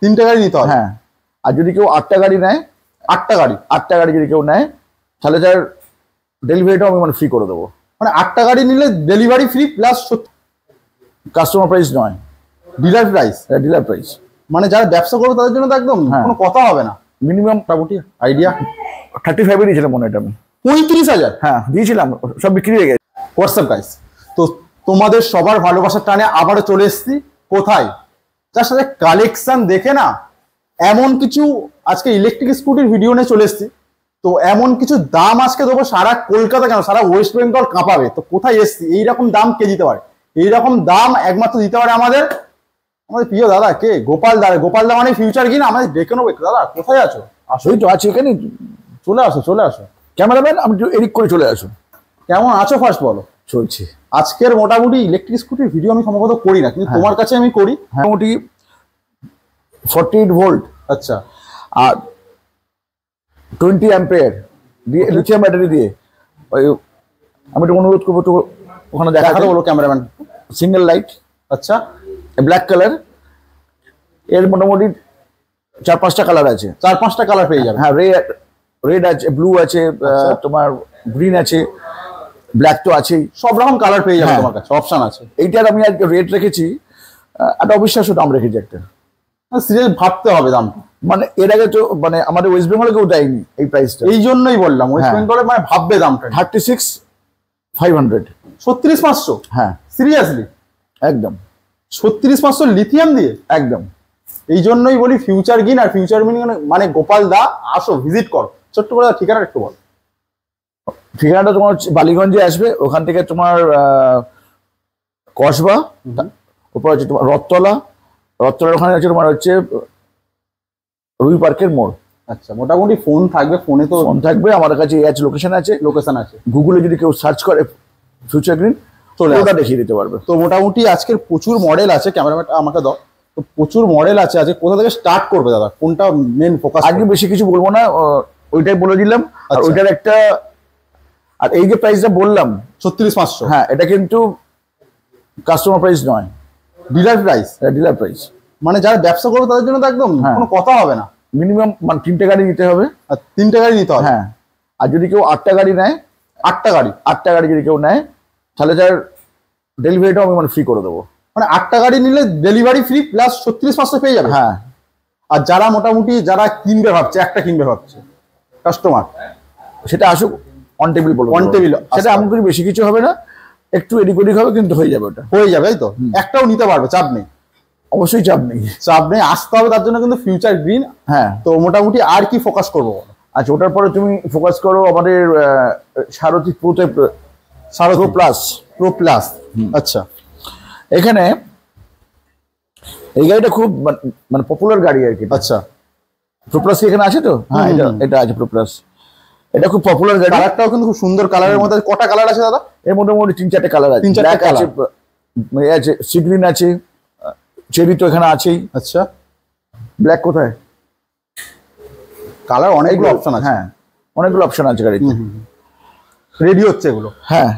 3টে গাড়ি নিতে হবে। হ্যাঁ, আর যদি কেউ 8টা গাড়ি নেয়, 8টা গাড়ি যদি কেউ নেয় তাহলে তার ডেলিভারিটাও আমি মানে ফ্রি করে দেবো। মানে 8টা গাড়ি নিলে delivery free plus customer price নয়, ডিলার প্রাইস। Dealer price. মানে যারা ব্যবসা করবে তাদের জন্য তো একদম কোনো কথা হবে না। মিনিমাম মোটামুটি আইডিয়া 35 দিয়েছিলাম মনে হয় এটা আমি। 35,000? হ্যাঁ দিয়েছিলাম, সব বিক্রি হয়ে গেছে। হোয়াটসঅ্যাপ গাইস, তো তোমাদের সবার ভালোবাসার টানে আবারও চলে এসেছি কোথায়, যার সাথে কালেকশন দেখে না এমন কিছু আজকে ইলেকট্রিক স্কুটির ভিডিও নিয়ে চলে এসেছি। তো এমন কিছু দাম আজকে দেবো সারা কলকাতা কেন সারা ওয়েস্ট বেঙ্গল কাঁপাবে। তো কোথায় এসেছি, এইরকম দাম কে দিতে পারে? এইরকম দাম একমাত্র দিতে পারে আমাদের প্রিয় দাদা কে, গোপাল দা। গোপাল দা মানে ফিউচার কিনা, আমাদের ডেকে নেবো। দাদা কোথায় আছো? আসোই তো আছি এখানে, চলে আসো চলে আসো। ক্যামেরাম্যান আমি একটু এডিট করে চলে আসো। কেমন আছো ফার্স্ট বলো? চলছে। আজকের মোটামুটি ইলেকট্রিক স্কুটির ভিডিও আমি সম্ভবত করি না, কিন্তু তোমার কাছে আমি করি। মোটামুটি 48 ভোল্ট, আচ্ছা, আর 20 অ্যাম্পিয়ার দিয়ে লিথিয়াম ব্যাটারি দিয়ে। ওই আমি একটু অনুরোধ করবো তো ওখানে দেখাতে বলো ক্যামেরাম্যান। সিঙ্গেল লাইট, আচ্ছা, ব্ল্যাক কালার। এর মোটামুটি 4-5টা কালার আছে। 4-5টা কালার পেয়ে যাবে। হ্যাঁ, রেড আছে, ব্লু আছে, তোমার গ্রিন আছে, ব্ল্যাক তো আছেই। সব রকম কালার পেয়ে যাবে তোমার কাছে, অপশন আছে। এইটার আমি আজকে রেট রেখেছি, একটা অবিশ্বাস্য দাম রেখেছি একটা। সিরিয়াস ভাবতে হবে দাম। মানে এর আগে তো মানে আমাদের ওয়েস্ট বেঙ্গলে কেউ দেয়নি এই প্রাইসটা। এই জন্যই বললাম ওয়েস্ট বেঙ্গলে মানে ভাববে দামটা। 36,500। 36,500? হ্যাঁ সিরিয়াসলি? একদম 36,500 লিথিয়াম দিয়ে? একদম। এই জন্যই বলি ফিউচার গিন আর ফিউচার মিনিং মানে গোপাল দা আসো, ভিজিট করো। ছোট্ট করে ঠিকানা একটু বল। ঠিকানাটা তোমার বালিগঞ্জে আসবে, ওখান থেকে তোমার কসবা, ওপর হচ্ছে তোমার রথতলার ওখানে আছে তোমার হচ্ছে রুই পার্কের মোড়। আচ্ছা, মোটামুটি ফোন থাকবে, ফোনে তো ফোন থাকবে আমার কাছে, লোকেশন আছে। গুগলে যদি কেউ সার্চ করে ফিউচার গ্রিন চলে ওটা দেখিয়ে দিতে পারবে। তো মোটামুটি আজকের প্রচুর মডেল আছে, ক্যামেরাম্যান আমাকে দাও। তো প্রচুর মডেল আছে, আজকে কোথা থেকে স্টার্ট করবে দাদা, কোনটা মেন ফোকাস? আজকে বেশি কিছু বলবো না, ওইটাই বলে দিলাম। আর ওইটার একটা, আর এই যে প্রাইসটা বললাম 36,500, হ্যাঁ এটা কিন্তু কাস্টমার প্রাইস নয়, ডিলার প্রাইস। Dealer price. মানে যারা ব্যবসা করবে তাদের জন্য তো একদম কোনো কথা হবে না। মিনিমাম মানে 3টে গাড়ি নিতে হবে। আর 3টে গাড়ি নিতে হবে। হ্যাঁ, আর যদি কেউ 8টা গাড়ি নেয়, 8টা গাড়ি যদি কেউ নেয় তাহলে তার ডেলিভারিটাও আমি মানে ফ্রি করে দেবো। মানে 8টা গাড়ি নিলে ডেলিভারি ফ্রি প্লাস 36,500 পেয়ে যাবে। হ্যাঁ, আর যারা মোটামুটি যারা কিনবে ভাবছে, একটা কিনবে ভাবছে কাস্টমার, সেটা আসুক, অন টেবিল বলবো। অন টেবিল সেটা এমন কিছু বেশি কিছু হবে না, একটু এদিক ওদিক হবে কিন্তু হয়ে যাবে। ওটা হয়ে যাবে, তাই তো? একটাও নিতে পারবে, চাপ নেই। অবশ্যই চাপ নেই, আসতে হবে তার জন্য কিন্তু ফিউচার গ্রিন। হ্যাঁ, তো মোটামুটি আর কি ফোকাস করবো? আচ্ছা, ওটার পরে তুমি ফোকাস করো আমাদের সারথি প্রো প্লাস। আচ্ছা, এখানে এই গাড়িটা খুব মানে পপুলার গাড়ি আর কি। আচ্ছা, প্রো প্লাস এখানে আছে তো? হ্যাঁ, এটা আছে প্রো প্লাস। এটা খুব পপুলার গাড়ি। কালারটাও কিন্তু খুব সুন্দর কালারের মধ্যে। কটা কালার আছে দাদা? এর মোটামুটি 3-4টে কালার আছে। 3-4টে কালার আছে, সি গ্রিন আছে, চেরি তো এখানে আছেই। আচ্ছা, ব্ল্যাক কোথায়? কালার অনেকগুলো অপশন আছে। হ্যাঁ, অনেকগুলো অপশন আছে গাড়িতে। রেডি হচ্ছে এগুলো। হ্যাঁ,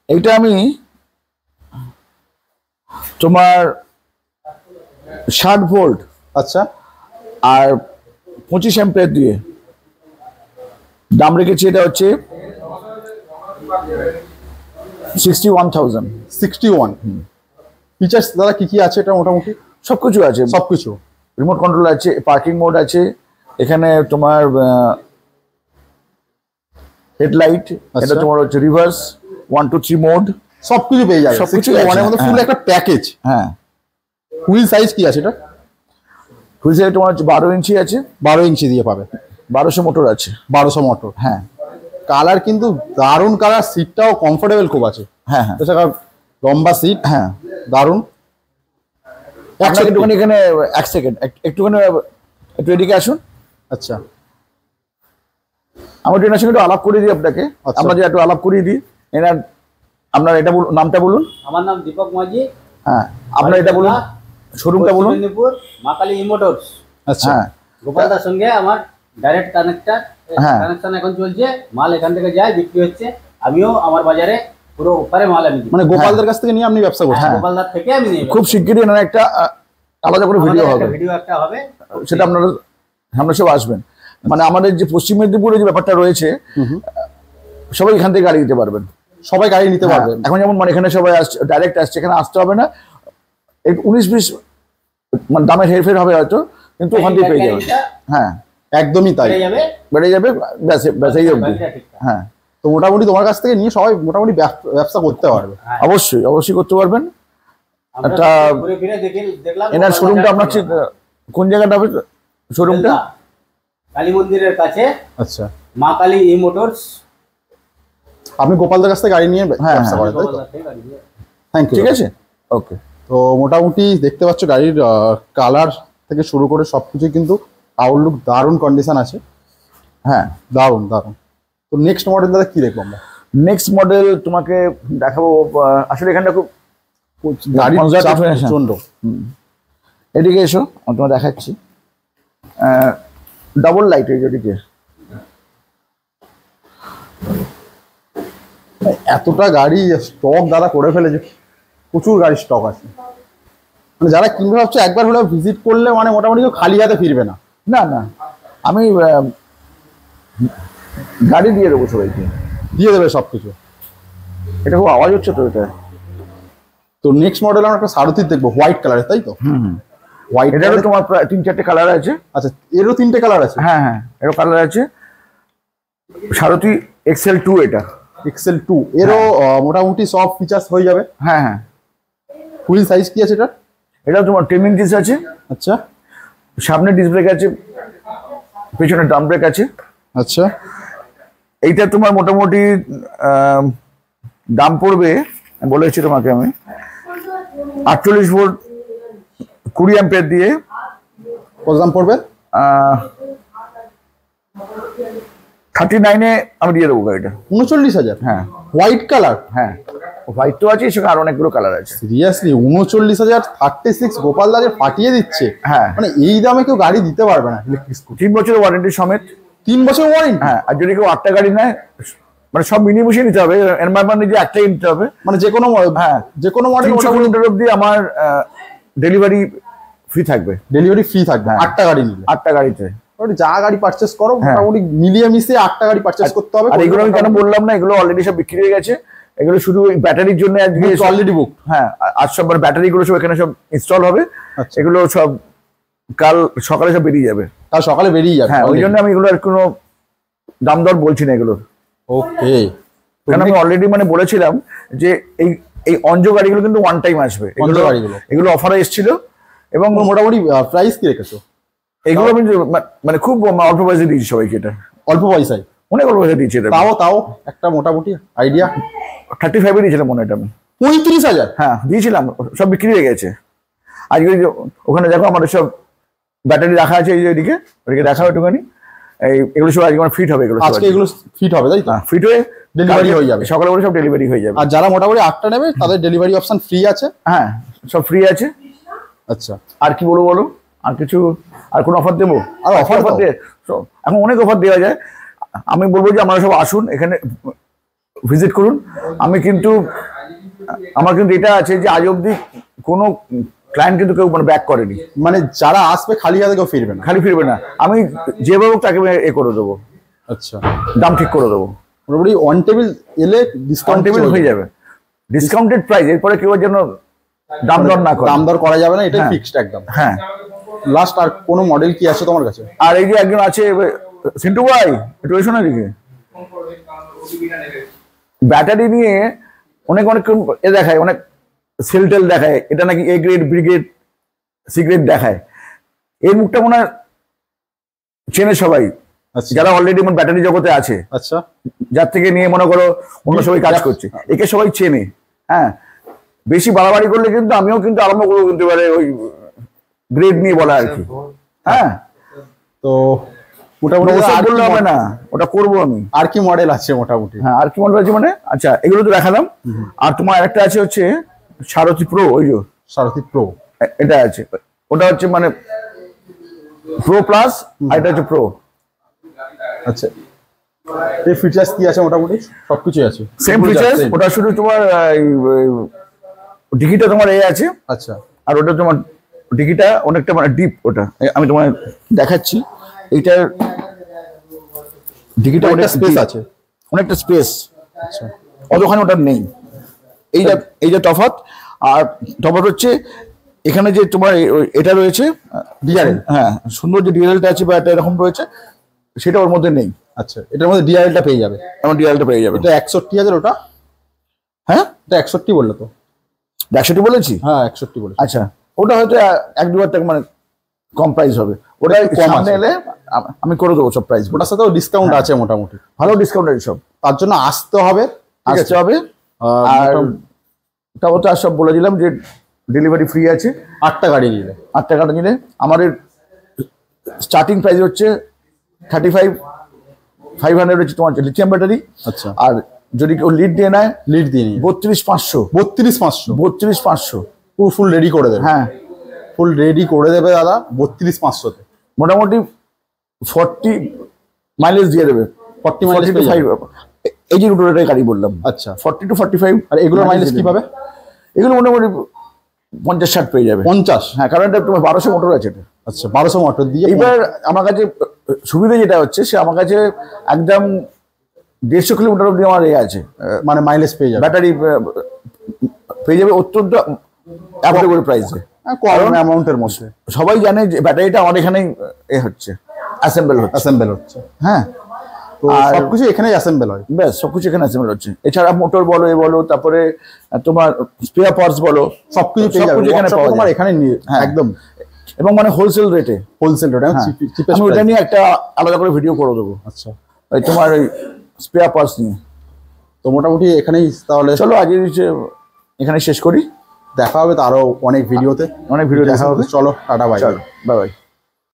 এইটা আমি তোমার 60 ভোল্ট, আচ্ছা, আর 25 অ্যাম্পিয়ার দিয়ে দাম রেখেছি। এটা হচ্ছে 61,000। 61। ফিচার্স দাদা কি কি আছে এটা? মোটামুটি সবকিছু আছে, সবকিছু। রিমোট কন্ট্রোল আছে, পার্কিং মোড আছে, এখানে তোমার হেডলাইট, এটা তোমার হচ্ছে রিভার্স 1 to 3 মোড, সবকিছু পেয়ে যাবে। সবকিছু মানে মধ্যে ফুল একটা প্যাকেজ। হ্যাঁ, হুইল সাইজ কি আছে এটা? হুইল সাইজ তোমার হচ্ছে 12 ইঞ্চি আছে। 12 ইঞ্চি দিয়ে পাবে। 1200 মোটর আছে। 1200 মোটর। হ্যাঁ, কালার কিন্তু দারুণ কালার, সিটটাও কমফোর্টেবল খুব আছে। হ্যাঁ হ্যাঁ, এছাড়া লম্বা সিট। হ্যাঁ, দারুণ। একটুখানি এখানে 1 সেকেন্ড, একটুখানি একটু এদিকে আসুন। আচ্ছা, আমার ট্রেনার সঙ্গে একটু আলাপ করে দিই আপনাকে। আমরা যে একটু আলাপ করিয়ে দিই। এনার আপনার এটা নামটা বলুন। আমার নাম দীপক মাঝি। হ্যাঁ, আপনার এটা বলুন, শোরুমটা বলুন। মা কালী মোটরস। আচ্ছা, গোপালদার সঙ্গে আমার ডাইরেক্ট কানেকশন এখন চলছে। মাল এখান থেকে যায়, বিক্রি হচ্ছে। আমিও আমার বাজারে পুরো ওপারে মাল আমি দিই। মানে গোপালদার কাছ থেকে নিয়ে আপনি ব্যবসা করছেন? গোপালদার থেকে আমি নিই। খুব শিগগিরই এনার একটা আলাদা করে ভিডিও হবে, ভিডিও একটা হবে, সেটা আপনারা সামনে সব আসবেন। মানে আমাদের যে পশ্চিম মেদিনীপুরে যে ব্যাপারটা রয়েছে, সবাই এখান থেকে গাড়ি দিতে পারবেন, সবাই গাড়ি নিতে পারবেন। এখন যেমন মানে এখানে সবাই আসছে, ডাইরেক্ট আসছে, এখানে আসতে হবে না, 19-20 মানে দামের হেরফের হবে হয়তো, কিন্তু ওখান থেকে পেয়ে যাবেন। হ্যাঁ একদমই তাই, বেড়ে যাবে, ব্যাস এই অবধি। হ্যাঁ, তো মোটামুটি তোমার কাছ থেকে নিয়ে সবাই মোটামুটি ব্যবসা করতে পারবে। অবশ্যই অবশ্যই করতে পারবেন। একটা এনার শোরুমটা আপনার কোন জায়গাটা হবে? শোরুমটা কালী মন্দিরের কাছে। আচ্ছা, মা কালী ই মোটরস। আপনি গোপালদার কাছ থেকে গাড়ি নিয়ে ব্যবসা করেন, তাই তো? Thank you. ঠিক আছে, ওকে। তো মোটামুটি দেখতে পাচ্ছ গাড়ির কালার থেকে শুরু করে সবকিছু কিন্তু আউটলুক দারুণ কন্ডিশন আছে। হ্যাঁ, দারুণ দারুণ। তো নেক্সট মডেল দাদা কি দেখবো আমরা? নেক্সট মডেল তোমাকে দেখাবো। আসলে এখানটা খুব গাড়ি প্রচন্ড। এদিকে এসো, আমি তোমার দেখাচ্ছি। ডাবল লাইট এদিকে। এতটা গাড়ি স্টক দাদা করে ফেলেছে, প্রচুর গাড়ি স্টক আছে। মানে যারা কিনবে ভাবছে একবার হলে ভিজিট করলে মানে মোটামুটি কেউ খালি হাতে ফিরবে না। না না, আমি গাড়ি দিয়ে দেবো সবাইকে, দিয়ে দেবে সবকিছু। এটা খুব আওয়াজ হচ্ছে তো এটা। তো নেক্সট মডেল আমরা একটা সারথি দেখবো হোয়াইট কালারের, তাই তো? হোয়াইট, এটারও তোমার প্রায় 3-4টে কালার আছে। আচ্ছা, এরও 3টে কালার আছে? হ্যাঁ হ্যাঁ, এরও কালার আছে। সারথি XL2 এটা। XL2 এরও মোটামুটি সব ফিচার্স হয়ে যাবে। হ্যাঁ হ্যাঁ। হুইল সাইজ কি আছে এটা? এটা তোমার 10 ইঞ্চিস আছে। আচ্ছা, সামনে ডিস্ক ব্রেক আছে, পেছনে ড্রাম ব্রেক আছে। আচ্ছা, এইটা তোমার মোটামুটি দাম পড়বে, বলেছি তোমাকে আমি, 48 ভোল্ট 20 অ্যাম্পিয়ার দিয়ে। কত দাম পড়বে? 39-এ আমি দিয়ে দেবো গাড়িটা। 39,000? হ্যাঁ, হোয়াইট কালার? হ্যাঁ, হোয়াইট তো আছে, সেখানে আর অনেকগুলো কালার আছে। সিরিয়াসলি 39,000 36 গোপালদারে ফাটিয়ে দিচ্ছে। হ্যাঁ, মানে এই দামে কেউ গাড়ি দিতে পারবে না ইলেকট্রিক স্কুটি। 3 বছরের ওয়ারেন্টি সমেত। 3 বছর ওয়ারেন্টি? হ্যাঁ, আর যদি কেউ 8টা গাড়ি নেয়, মানে সব মিলিয়ে মিশিয়ে নিতে হবে, এর মানে যে একটাই নিতে হবে। মানে যে কোনো, হ্যাঁ যে কোনো মডেল 300 কিলোমিটার অব্দি আমার ডেলিভারি ফ্রি থাকবে। ডেলিভারি ফ্রি থাকবে 8টা গাড়ি নিলে? 8টা গাড়িতে যা গাড়ি পারচেস করো মোটামুটি মিলিয়ে মিশিয়ে 8টা গাড়ি পারচেস করতে হবে। আর এগুলো আমি কেন বললাম না, এগুলো অলরেডি সব বিক্রি হয়ে গেছে। এগুলো শুধু ব্যাটারির জন্য আজকে অলরেডি বুক। হ্যাঁ, আজ সব ব্যাটারি গুলো সব এখানে সব ইনস্টল হবে। এগুলো সব কাল সকালে সব বেরিয়ে যাবে। কাল সকালে বেরিয়ে যাবে? হ্যাঁ, ওই জন্য আমি এগুলো আর কোনো দাম দর বলছি না এগুলোর। ওকে, কারণ আমি অলরেডি মানে বলেছিলাম যে এই অঞ্জ গাড়িগুলো কিন্তু ওয়ান টাইম আসবে। এগুলো অফারে এসেছিল এবং মোটামুটি প্রাইস কি রেখেছো? এগুলো আমি মানে খুব অল্প পয়সা দিয়েছি সবাইকে। এটা অল্প পয়সায়? অনেক অল্প পয়সা দিয়েছি। তাও একটা মোটামুটি আইডিয়া 35-এ দিয়েছিলাম মনে হয় এটা আমি। 35,000? হ্যাঁ, দিয়েছিলাম, সব বিক্রি হয়ে গেছে। আজকে ওখানে দেখো আমাদের সব ব্যাটারি রাখা আছে, এইদিকে ওদিকে দেখা একটুখানি। এগুলো সব আজকে আমার ফিট হবে। এগুলো আজকে এগুলো ফিট হবে, তাই তো? ফিট হয়ে ডেলিভারি হয়ে যাবে সকালে করে, সব ডেলিভারি হয়ে যাবে। আর যারা মোটামুটি 8টা নেবে তাদের ডেলিভারি অপশন ফ্রি আছে? হ্যাঁ, সব ফ্রি আছে। আচ্ছা, আর কি বলবো বলো? আর কিছু, আর কোন অফার দেবো? আর অফার দিয়ে এখন অনেক অফার দেওয়া যায়। আমি বলবো যে আপনারা সব আসুন, এখানে ভিজিট করুন। আমার কিন্তু এটা আছে যে আজ অব্দি কোনো ক্লায়েন্ট কিন্তু কেউ মানে ব্যাক করেনি। মানে যারা আসবে খালি হাতে কেউ ফিরবে না? খালি ফিরবে না, আমি যেভাবে তাকে করে দেবো। আচ্ছা, দাম ঠিক করে দেবো। মোটামুটি অন টেবিল এলে ডিসকাউন্ট হয়ে যাবে, ডিসকাউন্টেড প্রাইস। এরপরে কেউ যেন দাম দর না করে। দাম দর করা যাবে না, এটাই ফিক্সড একদম। হ্যাঁ, লাস্ট আর কোনো মডেল কি আছে তোমার কাছে? আর এই যে একজন আছে সিন্টু ভাই, একটু এসো না দিকে। ব্যাটারি নিয়ে অনেক এ দেখায়, অনেক সেল টেল দেখায়, এটা নাকি A grade, B grade, C grade দেখায়। এর মুখটা মনে হয় চেনে সবাই, যারা অলরেডি ব্যাটারি জগতে আছে। আচ্ছা, যার থেকে নিয়ে মনে করো অন্য সবাই কাজ করছে, একে সবাই চেনে। হ্যাঁ, বেশি বাড়াবাড়ি করলে কিন্তু আমিও কিন্তু আরম্ভ করবো কিন্তু ওই গ্রেড নিয়ে বলা আর কি। হ্যাঁ, তো মোটামুটি বললে হবে না, ওটা করবো আমি। আর কি মডেল আছে মোটামুটি? হ্যাঁ, আর কি মডেল আছে মানে, আচ্ছা এগুলো তো দেখালাম। আর তোমার আরেকটা আছে হচ্ছে সারথি প্রো। ওই যে সারথি প্রো, এটা আছে। ওটা হচ্ছে মানে প্রো প্লাস, আর এটা হচ্ছে প্রো। আচ্ছা, এই ফিচার্স কি আছে? মোটামুটি সবকিছু আছে, সেম ফিচার্স। ওটা শুধু তোমার ডিকিটা তোমার আছে। আচ্ছা, আর ওটা তোমার ডিকিটা অনেকটা মানে ডিপ, ওটা আমি তোমায় দেখাচ্ছি। এইটার ডিকিটা অনেক স্পেস আছে, অনেকটা স্পেস। আচ্ছা অতখানি ওটার নেই। এই যে তফাৎ। আর তফাৎ হচ্ছে এখানে যে তোমার এটা রয়েছে ডিআরএল, হ্যাঁ সুন্দর যে ডিআরএলটা আছে বা এটা এরকম রয়েছে, সেটা ওর মধ্যে নেই। আচ্ছা এটার মধ্যে ডিআরএলটা পেয়ে যাবে, আমার ডিআরএলটা পেয়ে যাবে। এটা 61,000 ওটা, হ্যাঁ এটা 61 বললো তো? 61 বলেছি, হ্যাঁ 61 বলেছি। আচ্ছা ওটা হয়তো 1-2 টাকা মানে কম প্রাইস হবে, ওটা কম সামনে এলে আমি করে দেবো সব প্রাইস। ওটার সাথেও ডিসকাউন্ট আছে মোটামুটি, ভালো ডিসকাউন্ট আছে সব, তার জন্য আসতে হবে, আসতে হবে। আর তাও তো আর সব বলে দিলাম যে ডেলিভারি ফ্রি আছে 8টা গাড়ি নিলে। 8 টাকাটা নিলে আমাদের স্টার্টিং প্রাইস হচ্ছে 35,500 হচ্ছে তোমার লিথিয়াম ব্যাটারি। আচ্ছা আর যদি কেউ লিড দিয়ে নেয়, লিড দিয়ে নিয়ে 32,500 32,500 পুরো ফুল রেডি করে দেবে। হ্যাঁ ফুল রেডি করে দেবে দাদা 32,500-তে, মোটামুটি 40 মাইলেজ দিয়ে দেবে। 40 মাইলেজ পেয়ে যাবে। এই যে দুটো গাড়ি বললাম, আচ্ছা 40 to 45। আর এগুলোর মাইলেজ কি পাবে? এগুলো মোটামুটি 50-60 পেয়ে যাবে। 50? হ্যাঁ, কারণ এটা তোমার 1200 মোটর আছে এটা। আচ্ছা 1200 মোটর দিয়ে। এবার আমার কাছে সুবিধা যেটা হচ্ছে, সে আমার কাছে একদম 150 কিলোমিটার অব্দি আমার আছে, মানে মাইলেজ পেয়ে যাবে, ব্যাটারি পেয়ে যাবে অত্যন্ত অ্যাফোর্ডেবল প্রাইসে, কম অ্যামাউন্টের মধ্যে। সবাই জানে যে ব্যাটারিটা আমার এখানেই হচ্ছে অ্যাসেম্বল হচ্ছে। হ্যাঁ, তো সবকিছু এখানেই অ্যাসেম্বল হয়, ব্যাস সবকিছু এখানে অ্যাসেম্বল হচ্ছে। এছাড়া মোটর বলো, বলো, তারপরে তোমার স্পেয়ার পার্টস বলো, সবকিছু এখানে পাওয়া যায়, এখানে একদম এবং মানে হোলসেল রেটে। আমি ওটা নিয়ে একটা আলাদা করে ভিডিও করে দেবো। আচ্ছা ওই তোমার ওই স্পেয়ার পার্টস নিয়ে। তো মোটামুটি এখানেই তাহলে চলো আজকে এখানে শেষ করি, দেখা হবে তো আরো অনেক ভিডিওতে, অনেক ভিডিও দেখা হবে। চলো টাটা, বাই বাই বাই।